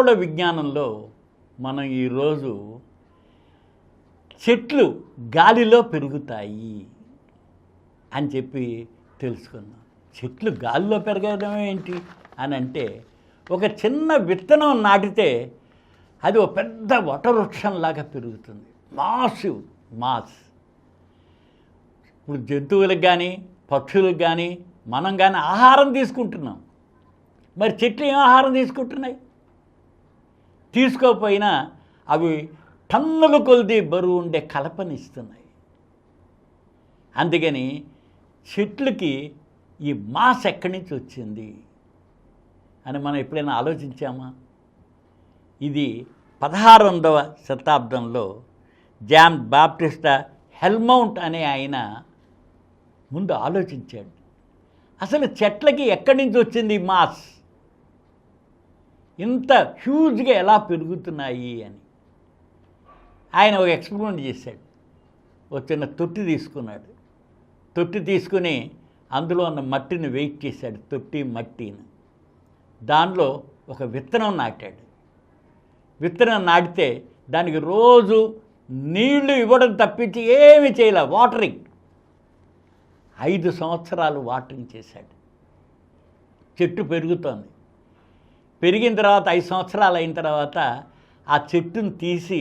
ఖగోళ విజ్ఞానంలో మనం ఈరోజు చెట్లు గాలిలో పెరుగుతాయి అని చెప్పి తెలుసుకున్నాం. చెట్లు గాలిలో పెరగడం ఏంటి అని అంటే, ఒక చిన్న విత్తనం నాటితే అది ఒక పెద్ద వటవృక్షంలాగా పెరుగుతుంది. మాస్. ఇప్పుడు జంతువులకు కానీ పక్షులకు కానీ మనం కానీ ఆహారం తీసుకుంటున్నాం. మరి చెట్లు ఏం ఆహారం తీసుకుంటున్నాయి? తీసుకోకపోయినా అవి టన్నుల కొలది బరువు ఉండే కలపనిస్తున్నాయి. అందుకని చెట్లకి ఈ మాస్ ఎక్కడి నుంచి వచ్చింది అని మనం ఎప్పుడైనా ఆలోచించామా? ఇది 16వ శతాబ్దంలో జాన్ బాప్టిస్టా హెల్మౌంట్ అనే ఆయన ముందు ఆలోచించాడు. అసలు చెట్లకి ఎక్కడి నుంచి వచ్చింది మాస్, ఇంత హ్యూజ్గా ఎలా పెరుగుతున్నాయి అని ఆయన ఒక ఎక్స్పెరిమెంట్ చేశాడు. ఒక చిన్న తొట్టి తీసుకున్నాడు. తొట్టి తీసుకుని అందులో ఉన్న మట్టిని వెయిట్ చేశాడు, తొట్టి మట్టిని. దానిలో ఒక విత్తనం నాటాడు. విత్తనం నాటితే దానికి రోజు నీళ్లు ఇవ్వడం తప్పించి ఏమి చేయలే, వాటరింగ్. 5 సంవత్సరాలు వాటరింగ్ చేశాడు. చెట్టు పెరుగుతోంది. పెరిగిన తర్వాత 5 సంవత్సరాలు అయిన తర్వాత ఆ చెట్టును తీసి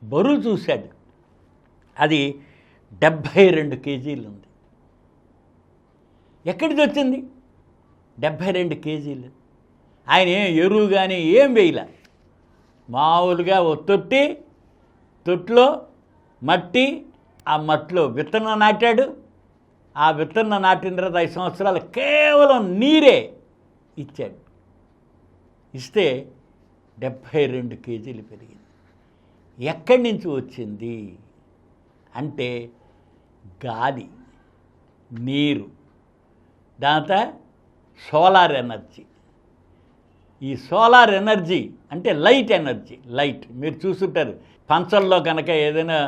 బరువు చూశాడు. అది 72 కేజీలు ఉంది. ఎక్కడికి వచ్చింది 72 కేజీలు? ఆయన ఏం ఎరువు కానీ ఏం వేయలే, మామూలుగా ఓ తొట్టిలో మట్టి, ఆ మట్టిలో విత్తనం నాటాడు. ఆ విత్తనం నాటిన తర్వాత 5 సంవత్సరాలు కేవలం నీరే ఇచ్చాడు. ఇస్తే 72 కేజీలు పెరిగింది. ఎక్కడి నుంచి వచ్చింది అంటే గాలి, నీరు, దాంతో సోలార్ ఎనర్జీ. ఈ సోలార్ ఎనర్జీ అంటే లైట్ ఎనర్జీ. లైట్ మీరు చూస్తుంటారు, పంచల్లో కనుక ఏదైనా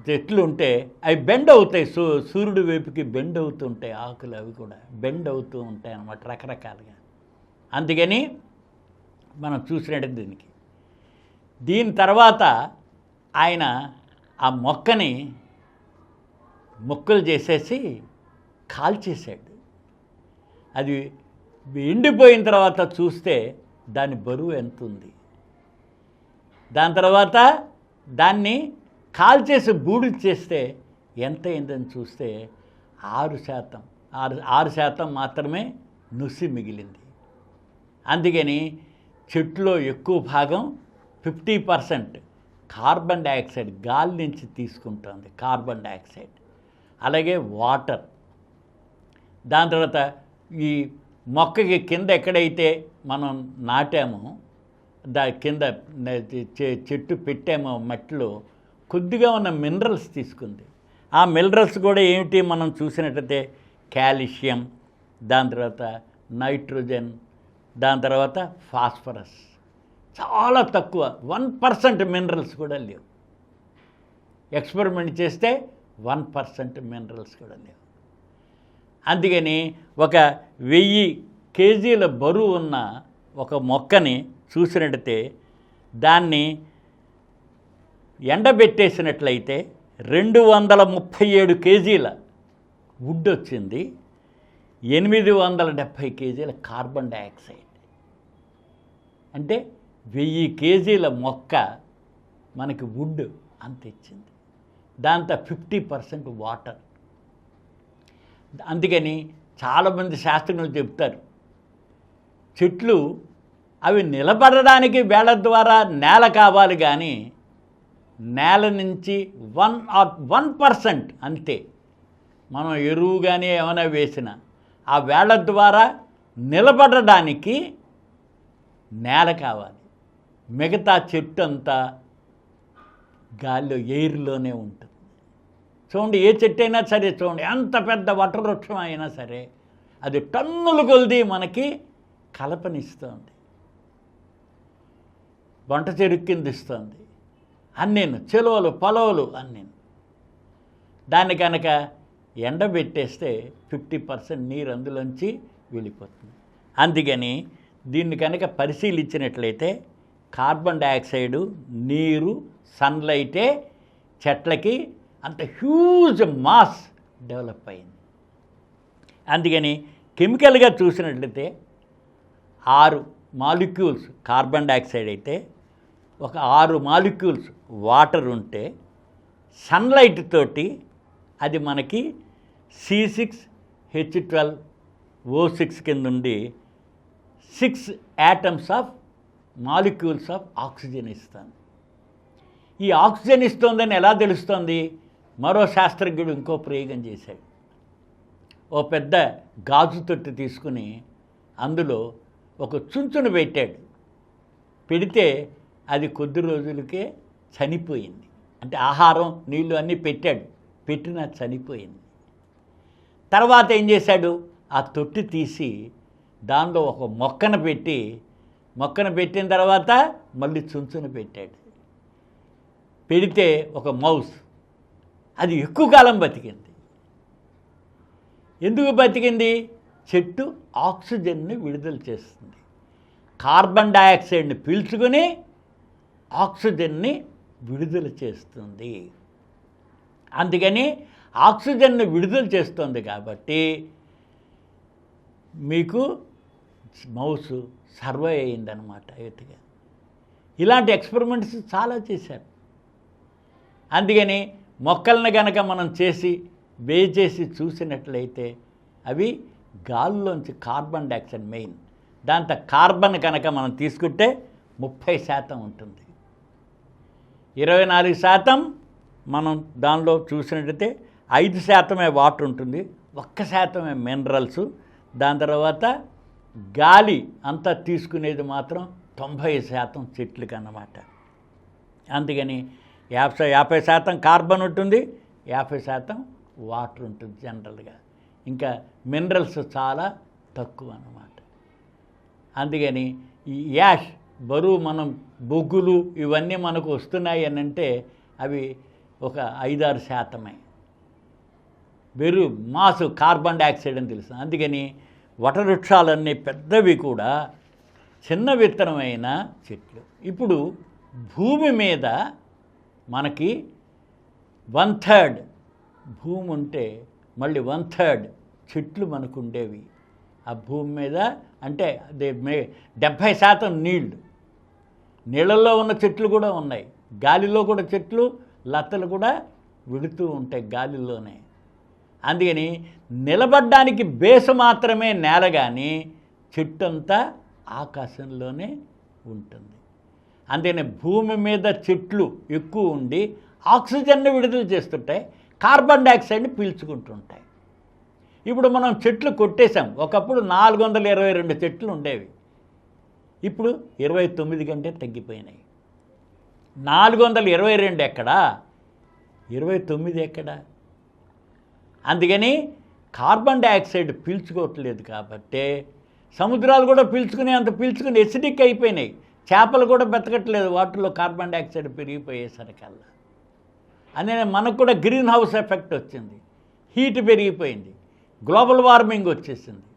చెట్లు ఉంటే అవి బెండ్ అవుతాయి, సూర్యుడి వైపుకి బెండ్ అవుతూ ఉంటాయి. ఆకులు అవి కూడా బెండ్ అవుతూ ఉంటాయి అన్నమాట, రకరకాలుగా. అందుకని మనం చూసినట్టు దీని తర్వాత ఆయన ఆ మొక్కని ముక్కలు చేసేసి కాల్చేసాడు. అది ఎండిపోయిన తర్వాత చూస్తే దాని బరువు ఎంత ఉంది. దాని తర్వాత దాన్ని కాల్చేసి బూడిద చేస్తే ఎంత అయిందని చూస్తే 6% మాత్రమే నుసి మిగిలింది. అందుకని చెట్టులో ఎక్కువ భాగం 50% కార్బన్ డైఆక్సైడ్ గాలి నుంచి తీసుకుంటుంది, కార్బన్ డైఆక్సైడ్. అలాగే వాటర్. దాని తర్వాత ఈ మొక్కకి కింద ఎక్కడైతే మనం నాటామో కింద చెట్టు పెట్టామో మట్టిలో కొద్దిగా ఉన్న మినరల్స్ తీసుకుంది. ఆ మినరల్స్ కూడా ఏమిటి మనం చూసినట్టయితే కాల్షియం, దాని తర్వాత నైట్రోజన్, దాని తర్వాత ఫాస్ఫరస్. చాలా తక్కువ, 1% మినరల్స్ కూడా లేవు. ఎక్స్పెరిమెంట్ చేస్తే 1% మినరల్స్ కూడా లేవు. అందుకని ఒక 1000 కేజీల బరువు ఉన్న ఒక మొక్కని చూసినట్టయితే దాన్ని ఎండబెట్టేసినట్లయితే 237 కేజీల వుడ్ వచ్చింది, 870 కేజీల కార్బన్ డైఆక్సైడ్. అంటే 1000 కేజీల మొక్క మనకి వుడ్ అంత ఇచ్చింది. దాంతో 50% వాటర్. అందుకని చాలామంది శాస్త్రజ్ఞులు చెప్తారు, చెట్లు అవి నిలబడడానికి వేళ ద్వారా నేల కావాలి, కానీ నేల నుంచి 1% అంతే. మనం ఎరువు కానీ ఏమైనా వేసినా ఆ వేళ ద్వారా నిలబడడానికి నేల కావాలి. మిగతా చెట్టు అంతా గాలిలో, ఎయిర్లోనే ఉంటుంది. చూడండి, ఏ చెట్టు అయినా సరే చూడండి, ఎంత పెద్ద వటవృక్షం అయినా సరే అది టన్నుల కొలది మనకి కలపనిస్తుంది, వంట చెరుకు కింద ఇస్తుంది, అన్నీను చెలువలు పొలవలు అన్నీ. దాన్ని కనుక ఎండబెట్టేస్తే 50% నీరు అందులోంచి వెళ్ళిపోతుంది. అందుకని దీన్ని కనుక పరిశీలించినట్లయితే కార్బన్ డయాక్సైడు, నీరు, సన్లైటే చెట్లకి అంత హ్యూజ్ మాస్ డెవలప్ అయింది. అందుకని కెమికల్గా చూసినట్లయితే 6 మాలిక్యూల్స్ కార్బన్ డయాక్సైడ్ అయితే ఒక 6 మాలిక్యూల్స్ వాటర్ ఉంటే సన్లైట్ తోటి అది మనకి C6H12O6 కింద ఉండి 6 atoms of molecules of oxygen ఇస్తుంది. ఈ ఆక్సిజన్ ఇస్తుందని ఎలా తెలుస్తుంది? మరో శాస్త్రజ్ఞుడు ఇంకో ప్రయోగం చేశాడు. ఓ పెద్ద గాజు తొట్టి తీసుకుని అందులో ఒక చుంచును పెట్టాడు. పెడితే అది కొద్ది రోజులకే చనిపోయింది. అంటే ఆహారం, నీళ్లు అన్నీ పెట్టాడు, పెట్టినా చనిపోయింది. తర్వాత ఏం చేశాడు? ఆ తొట్టి తీసి దానిలో ఒక మొక్కను పెట్టిన తర్వాత మళ్ళీ చుంచును పెట్టాడు. పెడితే ఒక మౌస్, అది ఎక్కువ కాలం బతికింది. ఎందుకు బతికింది? చెట్టు ఆక్సిజన్ని విడుదల చేస్తుంది. కార్బన్ డయాక్సైడ్ని పీల్చుకొని ఆక్సిజన్ని విడుదల చేస్తుంది. అందుకని ఆక్సిజన్ని విడుదల చేస్తుంది కాబట్టి మీకు మౌస్ సర్వైవ్ అయిందనమాట ఎత్తుగా. ఇలాంటి ఎక్స్పెరిమెంట్స్ చాలా చేశారు. అందుకని మొక్కలను కనుక మనం వేచేసి చూసినట్లయితే అవి గాలిలోంచి కార్బన్ డయాక్సైడ్ మెయిన్, దాంతో కార్బన్ కనుక మనం తీసుకుంటే 30% ఉంటుంది. 24% మనం దానిలో చూసినట్టయితే 5% వాటర్ ఉంటుంది, 1% మినరల్స్. దాని తర్వాత గాలి అంతా తీసుకునేది మాత్రం 90% చెట్లకి అన్నమాట. అందుకని 50% కార్బన్ ఉంటుంది, 50% వాటర్ ఉంటుంది జనరల్గా. ఇంకా మినరల్స్ చాలా తక్కువ అన్నమాట. అందుకని ఈ యాష్ బరువు, మనం బొగ్గులు ఇవన్నీ మనకు వస్తున్నాయి అని అంటే అవి ఒక 5-6%. వెరు మాసు కార్బన్ డయాక్సైడ్ అని తెలుస్తుంది. అందుకని వటవృక్షాలన్నీ పెద్దవి కూడా చిన్న విత్తనమైన చెట్లు. ఇప్పుడు భూమి మీద మనకి 1/3 భూమి ఉంటే మళ్ళీ 1/3 చెట్లు మనకు ఉండేవి ఆ భూమి మీద. అంటే 70% నీళ్ళల్లో ఉన్న చెట్లు కూడా ఉన్నాయి, గాలిలో కూడా చెట్లు లతలు కూడా విడుతూ ఉంటాయి గాలిలోనే. అందుకని నిలబడ్డానికి బేసు మాత్రమే నేల, కానీ చెట్టు అంతా ఆకాశంలోనే ఉంటుంది. అందుకని భూమి మీద చెట్లు ఎక్కువ ఉండి ఆక్సిజన్ని విడుదల చేస్తుంటాయి, కార్బన్ డయాక్సైడ్ని పీల్చుకుంటుంటాయి. ఇప్పుడు మనం చెట్లు కొట్టేశాం. ఒకప్పుడు 422 చెట్లు ఉండేవి, ఇప్పుడు 29 కంటే తగ్గిపోయినాయి. 422 ఎక్కడా, 29 ఎక్కడా? అందుకని కార్బన్ డయాక్సైడ్ పీల్చుకోవట్లేదు కాబట్టి సముద్రాలు కూడా పీల్చుకుని ఎసిడిక్ అయిపోయినాయి. చేపలు కూడా బతకట్లేదు వాటిల్లో కార్బన్ డయాక్సైడ్ పెరిగిపోయేసరికల్లా. అందుకని మనకు కూడా గ్రీన్ హౌస్ ఎఫెక్ట్ వచ్చింది, హీట్ పెరిగిపోయింది, గ్లోబల్ వార్మింగ్ వచ్చేసింది,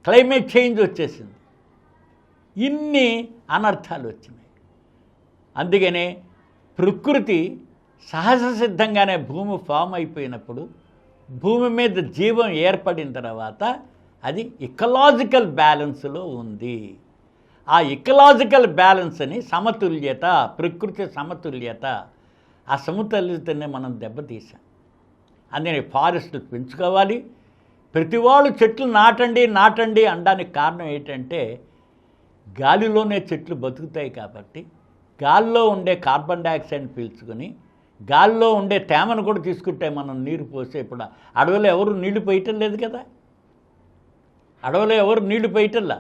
క్లైమేట్ చేంజ్ వచ్చేసింది, ఇన్ని అనర్థాలు వచ్చినాయి. అందుకనే ప్రకృతి సహజ సిద్ధంగానే భూమి ఫామ్ అయిపోయినప్పుడు, భూమి మీద జీవం ఏర్పడిన తర్వాత అది ఇకలాజికల్ బ్యాలెన్స్లో ఉంది. ఆ ఇకలాజికల్ బ్యాలెన్స్ని, సమతుల్యత, ప్రకృతి సమతుల్యత, ఆ సమతుల్యతని మనం దెబ్బతీసాం. అందుకని ఫారెస్ట్లు పెంచుకోవాలి. ప్రతి వాళ్ళు చెట్లు నాటండి అనడానికి కారణం ఏంటంటే గాలిలోనే చెట్లు బతుకుతాయి కాబట్టి గాలిలో ఉండే కార్బన్ డయాక్సైడ్ని పీల్చుకొని గాలిలో ఉండే తేమను కూడా తీసుకుంటే మనం నీరు పోసే. ఇప్పుడు అడవిలో ఎవరు నీళ్లు పోయటం లేదు కదా, అడవిలో ఎవరు నీళ్లు పోయటంలా,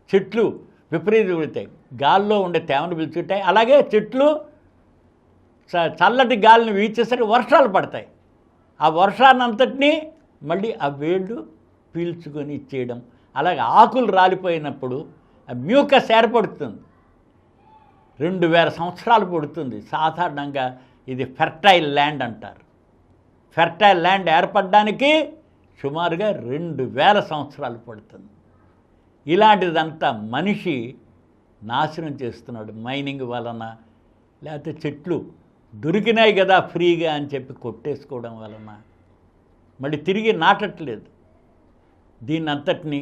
చెట్లు విపరీతం పెడతాయి, గాలిలో ఉండే తేమను పీల్చుకుంటాయి. అలాగే చెట్లు చల్లటి గాలిని వీచేసరికి వర్షాలు పడతాయి. ఆ వర్షాన్ని అంతటినీ మళ్ళీ ఆ వేళ్ళు పీల్చుకొని ఇచ్చేయడం. అలాగే ఆకులు రాలిపోయినప్పుడు మ్యూకస్ ఏర్పడుతుంది, 2000 సంవత్సరాలు పడుతుంది. సాధారణంగా ఇది ఫెర్టైల్ ల్యాండ్ అంటారు. ఫెర్టైల్ ల్యాండ్ ఏర్పడడానికి సుమారుగా 2000 సంవత్సరాలు పడుతుంది. ఇలాంటిదంతా మనిషి నాశనం చేస్తున్నాడు. మైనింగ్ వలన, లేకపోతే చెట్లు దొరికినాయి కదా ఫ్రీగా అని చెప్పి కొట్టేసుకోవడం వలన మళ్ళీ తిరిగి నాటట్లేదు. దీన్ని అంతటినీ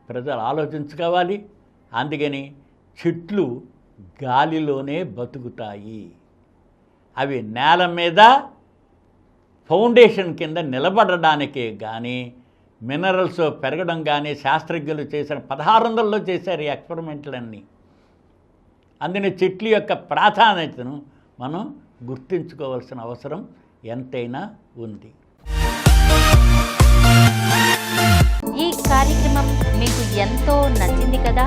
ప్రజలు ఆలోచించుకోవాలి. అందుకని చెట్లు గాలిలోనే బతుకుతాయి. అవి నేల మీద ఫౌండేషన్ కింద నిలబడడానికే కానీ మినరల్స్ పెరగడం కానీ శాస్త్రజ్ఞులు చేసిన 1600లో చేశారు ఈ ఎక్స్పెరిమెంట్లన్నీ. అందుకని చెట్ల యొక్క ప్రాధాన్యతను మనం గుర్తుంచుకోవాల్సిన అవసరం ఎంతైనా ఉంది. ఈ కార్యక్రమం మీకు ఎంతో నచ్చింది కదా.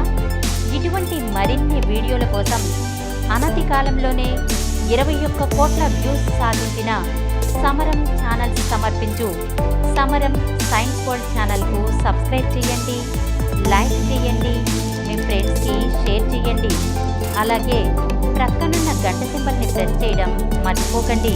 ఇటువంటి మరిన్ని వీడియోల కోసం అనతి కాలంలోనే 21 కోట్ల వ్యూస్ సాధించిన సమరం ఛానల్స్ సమర్పించు సమరం సైన్స్ వరల్డ్ ఛానల్కు సబ్స్క్రైబ్ చేయండి, లైక్ చేయండి, మీ ఫ్రెండ్స్కి షేర్ చేయండి. అలాగే ప్రక్కనున్న గంట సింబల్ని ప్రెస్ చేయడం మర్చిపోకండి.